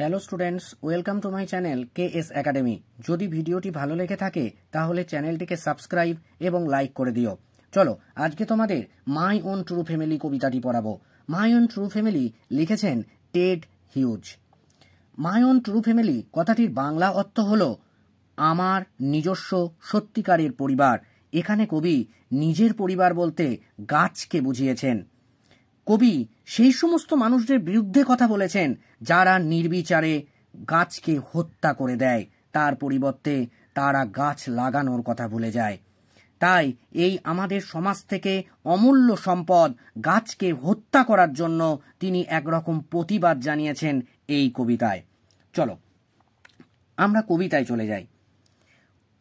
Hello students, welcome to my channel KS academy. যদি ভিডিওটি ভালো লেগে থাকে তাহলে চ্যানেলটিকে সাবস্ক্রাইব এবং লাইক করে দিও। চলো আজকে তোমাদের মাই ওন ট্রু ফ্যামিলি কবিতাটি পড়াবো। মাই ওন ট্রু ফ্যামিলি লিখেছেন Ted huge. My own true family কথাটির বাংলা অর্থ হলো আমার নিজস্ব সত্যিকারের পরিবার। এখানে কবি নিজের পরিবার বলতে গাছকে বুঝিয়েছেন। কবি সেই সমস্ত মানুষদের বিরুদ্ধে কথা বলেছেন যারা নির্বিচারে গাছকে হত্যা করে দেয়, তার পরিবর্তে তারা গাছ লাগানোর কথা ভুলে যায়। তাই এই আমাদের সমাজ থেকে অমূল্য সম্পদ গাছকে হত্যা করার জন্য তিনি একরকম প্রতিবাদ জানিয়েছেন এই কবিতায়। চলো আমরা কবিতায় চলে যাই।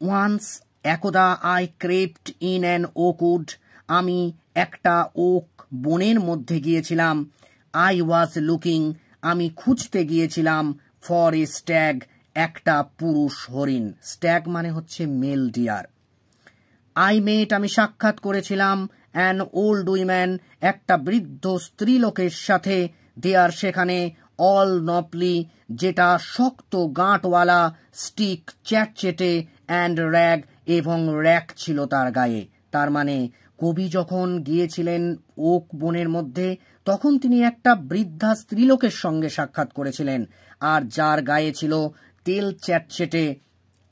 ওয়ান্স একদা I crept in an Oakwood, আমি একটা ওক বনের মধ্যে গিয়েছিলাম। আই ওয়াজ লুকিং, আমি খুঁজতে গিয়েছিলাম। ফর এ স্ট্যাগ, একটা পুরুষ হরিণ। স্ট্যাগ মানে হচ্ছে মেল ডিয়ার। আই মেট, আমি সাক্ষাৎ করেছিলাম। অ্যান ওল্ড উইম্যান, একটা বৃদ্ধ স্ত্রীলোকের সাথে। দেয়ার, সেখানে। অল নপলি, যেটা শক্ত গাঁটওয়ালা। স্টিক, চ্যাটচেটে। অ্যান্ড র্যাগ, এবং র্যাক ছিল তার গায়ে। তার মানে কবি যখন গিয়েছিলেন ওক বনের মধ্যে তখন তিনি একটা বৃদ্ধা স্ত্রীলোকের সঙ্গে সাক্ষাৎ করেছিলেন, আর যার গায়ে ছিল তেল চ্যাটচেটে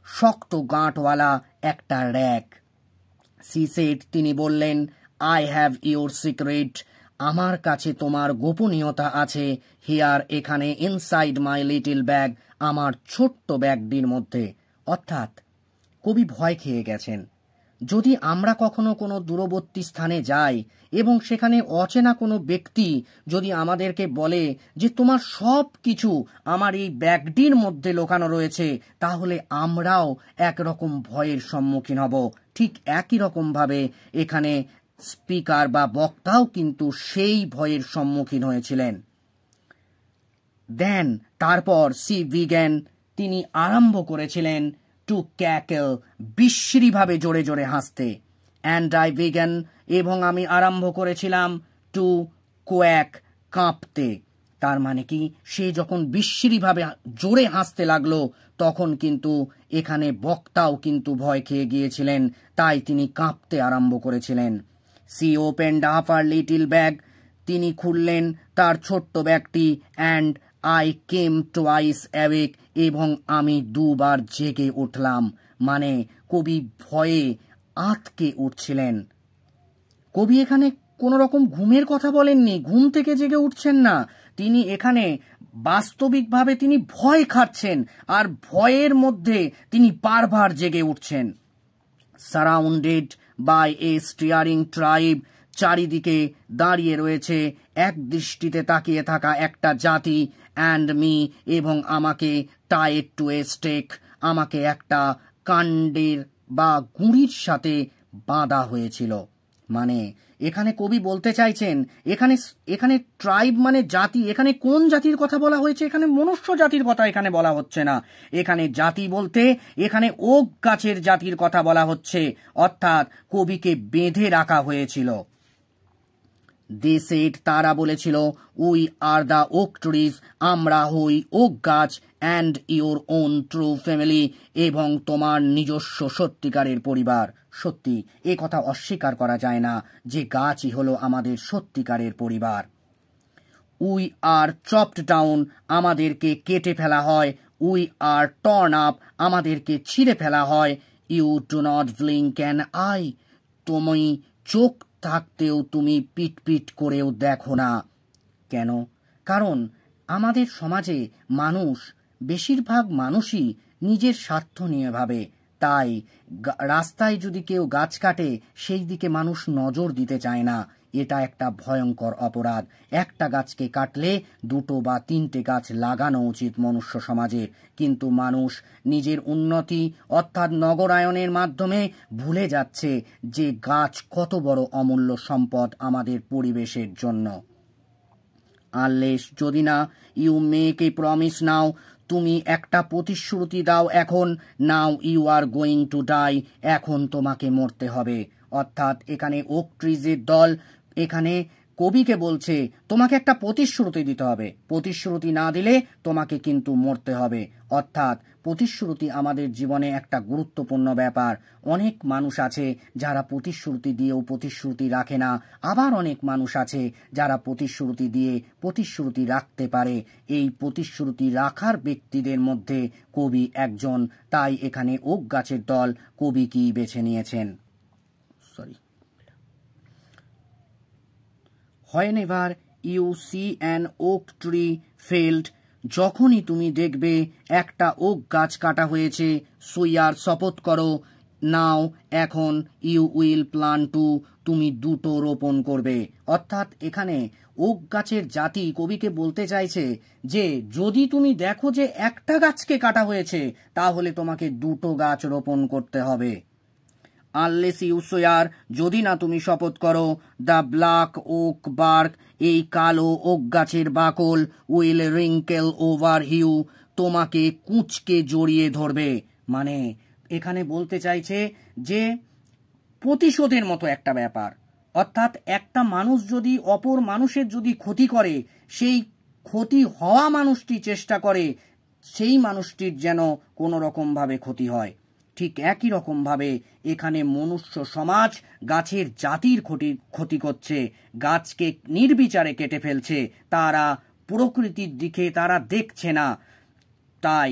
শক্ত গাঁটওয়ালা একটা র্যাক। সি সেড, তিনি বললেন, আই হ্যাভ ইউর সিক্রেট, আমার কাছে তোমার গোপনীয়তা আছে। হিয়ার, এখানে। ইনসাইড মাই লিটল ব্যাগ, আমার ছোট্ট ব্যাগটির মধ্যে। অর্থাৎ কবি ভয় খেয়ে গেছেন। যদি আমরা কখনো কোনো দূরবর্তী স্থানে যাই এবং সেখানে অচেনা কোনো ব্যক্তি যদি আমাদেরকে বলে যে তোমার সব কিছু আমার এই ব্যাগটির মধ্যে লুকানো রয়েছে, তাহলে আমরাও একরকম ভয়ের সম্মুখীন হব। ঠিক একই রকমভাবে এখানে স্পিকার বা বক্তাও কিন্তু সেই ভয়ের সম্মুখীন হয়েছিলেন। দেন, তারপর সি বিগ্যান, তিনি আরম্ভ করেছিলেন টু ক্যাকেল, বিশ্রীভাবে জোরে জোরে হাসতে। অ্যান্ড আই বিগ্যান, এবং আমি আরম্ভ করেছিলাম টু কোয়াক, কাঁপতে। তার মানে কি, সে যখন বিশ্রীভাবে জোরে হাসতে লাগলো তখন কিন্তু এখানে বক্তাও কিন্তু ভয় খেয়ে গিয়েছিলেন, তাই তিনি কাঁপতে আরম্ভ করেছিলেন। She opened up her little bag, তিনি খুললেন তার ছোট্ট ব্যাগটি। And I came twice awake, এবং আমি দুবার জেগে উঠলাম। মানে কবি ভয়ে আঁতকে উঠছিলেন। কবি এখানে কোনো রকম ঘুমের কথা বলেননি, ঘুম থেকে জেগে উঠছেন না। তিনি এখানে বাস্তবিকভাবে তিনি ভয় খাচ্ছেন, আর ভয়ের মধ্যে তিনি বারবার জেগে উঠছেন। Surrounded by a staring tribe, চারিদিকে দাঁড়িয়ে রয়েছে এক দৃষ্টিতে তাকিয়ে থাকা একটা জাতি। অ্যান্ড মি, এবং আমাকে। টাইড টু এ স্টেক, আমাকে একটা কাণ্ডের বা গুঁড়ির সাথে বাঁধা হয়েছিল। মানে এখানে কবি বলতে চাইছেন এখানে এখানে ট্রাইব মানে জাতি। এখানে কোন জাতির কথা বলা হয়েছে? এখানে মনুষ্য জাতির কথা এখানে বলা হচ্ছে না। এখানে জাতি বলতে এখানে ওক গাছের জাতির কথা বলা হচ্ছে, অর্থাৎ কবিকে বেঁধে রাখা হয়েছিল। দে সেড, তারা বলেছিল, we are the oak trees, আমরা হই ওক গাছ। And your own true family, এবং তোমার নিজস্ব সত্যিকারের পরিবার। সত্যি, এ কথা অস্বীকার করা যায় না যে গাছই হলো আমাদের সত্যিকারের পরিবার। উই আর চপড ডাউন, আমাদেরকে কেটে ফেলা হয়। উই আর টর্ন আপ, আমাদেরকে ছিঁড়ে ফেলা হয়। You do not blink an eye, তুমি চোখ থাকতেও তুমি পিট পিট করেও দেখো না। কেন? কারণ আমাদের সমাজে মানুষ, বেশিরভাগ মানুষই নিজের স্বার্থ নিয়ে ভাবে। তাই রাস্তায় যদি কেউ গাছ কাটে সেই দিকে মানুষ নজর দিতে চায় না। এটা একটা ভয়ঙ্কর অপরাধ। একটা গাছকে কাটলে দুটো বা তিনটে গাছ লাগানো উচিত মনুষ্য সমাজের। কিন্তু মানুষ নিজের উন্নতি অর্থাৎ নগরায়নের মাধ্যমে ভুলে যাচ্ছে যে গাছ কত বড় অমূল্য সম্পদ আমাদের পরিবেশের জন্য। আনলেস, যদি না। You make a promise now, তুমি একটা প্রতিশ্রুতি দাও এখন। Now you are going to die, এখন তোমাকে মরতে হবে। অর্থাৎ এখানে ওক ট্রিজের দল এখানে কবিকে বলছে তোমাকে একটা প্রতিশ্রুতি দিতে হবে, প্রতিশ্রুতি না দিলে তোমাকে কিন্তু মরতে হবে। অর্থাৎ প্রতিশ্রুতি আমাদের জীবনে একটা গুরুত্বপূর্ণ ব্যাপার। অনেক মানুষ আছে যারা প্রতিশ্রুতি দিয়েও প্রতিশ্রুতি রাখে না, আবার অনেক মানুষ আছে যারা প্রতিশ্রুতি দিয়ে প্রতিশ্রুতি রাখতে পারে। এই প্রতিশ্রুতি রাখার ব্যক্তিদের মধ্যে কবি একজন। তাই এখানে ওক গাছের দল কবি কি বেছে নিয়েছেন? Whenever you see an oak tree felled, যখনই তুমি দেখবে একটা ওক গাছ কাটা হয়েছে, সুইয়ার শপথ করো, নাও এখন, ইউ উইল প্লান্ট টু, তুমি দুটো রোপণ করবে। অর্থাৎ এখানে ওক গাছের জাতি কবিকে বলতে চাইছে যে যদি তুমি দেখো যে একটা গাছকে কাটা হয়েছে তাহলে তোমাকে দুটো গাছ রোপণ করতে হবে। আনলেস ইউ সোয়ার, যদি না তুমি শপথ করো, দ্য ব্ল্যাক ওক বার্ক, এই কালো ওক গাছের বাকল, উইল রিঙ্কেল ওভার ইউ, তোমাকে কুঁচকে জড়িয়ে ধরবে। মানে এখানে বলতে চাইছে যে প্রতিশোধের মতো একটা ব্যাপার। অর্থাৎ একটা মানুষ যদি অপর মানুষের যদি ক্ষতি করে, সেই ক্ষতি হওয়া মানুষটি চেষ্টা করে সেই মানুষটির যেন কোনো রকমভাবে ক্ষতি হয়। ঠিক একই রকমভাবে এখানে মনুষ্য সমাজ গাছের জাতির ক্ষতি করছে, গাছকে নির্বিচারে কেটে ফেলছে, তারা প্রকৃতির দিকে তারা দেখছে না। তাই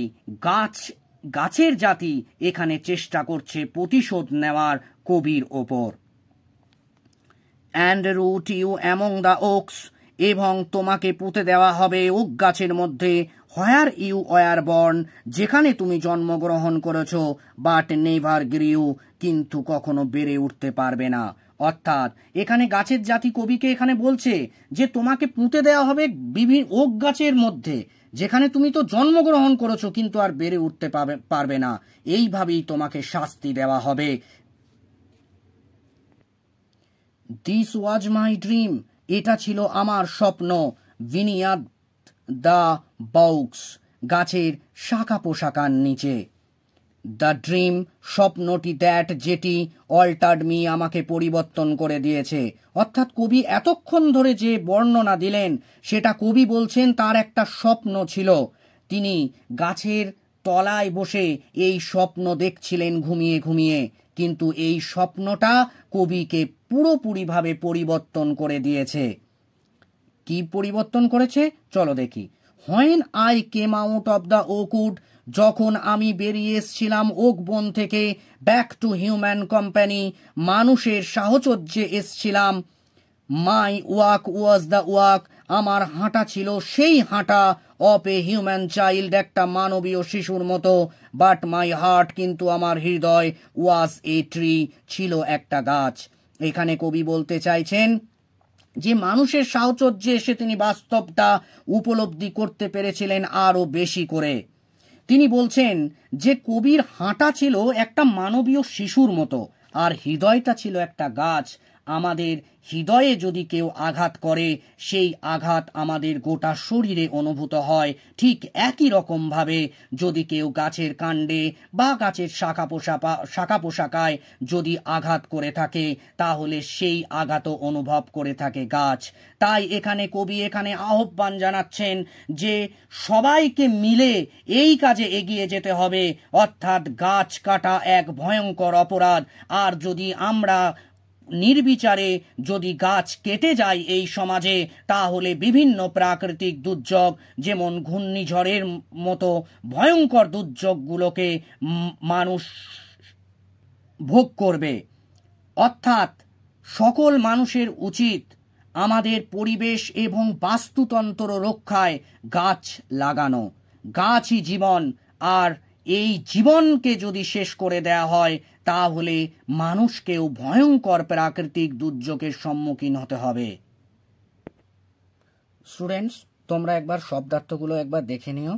গাছের জাতি এখানে চেষ্টা করছে প্রতিশোধ নেওয়ার কবির ওপর। And root you among the oaks, এবং তোমাকে পুঁতে দেওয়া হবে ওক গাছের মধ্যে, হোয়ার ইউ ওয়ার বর্ন, যেখানে তুমি জন্মগ্রহণ করেছ, বাট নেভার গ্রিউ, কিন্তু কখনো বেড়ে উঠতে পারবে না। অর্থাৎ এখানে গাছের জাতি কবিকে এখানে বলছে যে তোমাকে পুঁতে দেওয়া হবে বিভিন্ন ওক গাছের মধ্যে, যেখানে তুমি তো জন্মগ্রহণ করেছো কিন্তু আর বেড়ে উঠতে পারবে না, এইভাবেই তোমাকে শাস্তি দেওয়া হবে। দিস ওয়াজ মাই ড্রিম, এটা ছিল আমার স্বপ্ন, ভিনিয়াদ দ্য বাউক্স, গাছের শাখা পোশাকার নিচে, দ্য ড্রিম, স্বপ্নটি, দ্যাট, যেটি, অল্টার্ড মি, আমাকে পরিবর্তন করে দিয়েছে। অর্থাৎ কবি এতক্ষণ ধরে যে বর্ণনা দিলেন সেটা কবি বলছেন তার একটা স্বপ্ন ছিল, তিনি গাছের তলায় বসে এই স্বপ্ন দেখছিলেন ঘুমিয়ে ঘুমিয়ে, কিন্তু এই স্বপ্নটা কবিকে পুরোপুরিভাবে পরিবর্তন করে দিয়েছে। কি পরিবর্তন করেছে চলো দেখি। When I came out of the Oakwood, যখন আমি বেরিয়ে এসছিলাম ওক বন থেকে, ব্যাক টু হিউম্যান কোম্পানি, মানুষের সাহচর্যে এসছিলাম, মাই ওয়াক ওয়াজ দ্য ওয়াক, আমার হাঁটা ছিল সেই হাঁটা, অফ এ হিউম্যান চাইল্ড, একটা মানবীয় শিশুর মতো, বাট মাই হার্ট, কিন্তু আমার হৃদয়, ওয়াজ এ ট্রি, ছিল একটা গাছ। এখানে কবি বলতে চাইছেন যে মানুষের সাহচর্যে এসে তিনি বাস্তবটা উপলব্ধি করতে পেরেছিলেন আরো বেশি করে। তিনি বলছেন যে কবির হাঁটা ছিল একটা মানবীয় শিশুর মতো আর হৃদয়টা ছিল একটা গাছ। আমাদের হৃদয়ে যদি কেউ আঘাত করে সেই আঘাত আমাদের গোটা শরীরে অনুভূত হয়। ঠিক একই রকমভাবে যদি কেউ গাছের কাণ্ডে বা গাছের শাখা পোশাকায় যদি আঘাত করে থাকে তাহলে সেই আঘাতও অনুভব করে থাকে গাছ। তাই এখানে কবি এখানে আহ্বান জানাচ্ছেন যে সবাইকে মিলে এই কাজে এগিয়ে যেতে হবে, অর্থাৎ গাছ কাটা এক ভয়ঙ্কর অপরাধ। আর যদি আমরা নির্বিচারে যদি গাছ কেটে যায় এই সমাজে তাহলে বিভিন্ন প্রাকৃতিক দুর্যোগ যেমন ঘূর্ণিঝড়ের মতো ভয়ঙ্কর দুর্যোগগুলোকে মানুষ ভোগ করবে। অর্থাৎ সকল মানুষের উচিত আমাদের পরিবেশ এবং বাস্তুতন্ত্র রক্ষায় গাছ লাগানো। গাছই জীবন, আর এই জীবনকে যদি শেষ করে দেয়া হয় তাহলে মানুষকেও ভয়ঙ্কর প্রাকৃতিক দুর্যোগের সম্মুখীন হতে হবে। স্টুডেন্টস, তোমরা একবার শব্দার্থগুলো একবার দেখে নিও।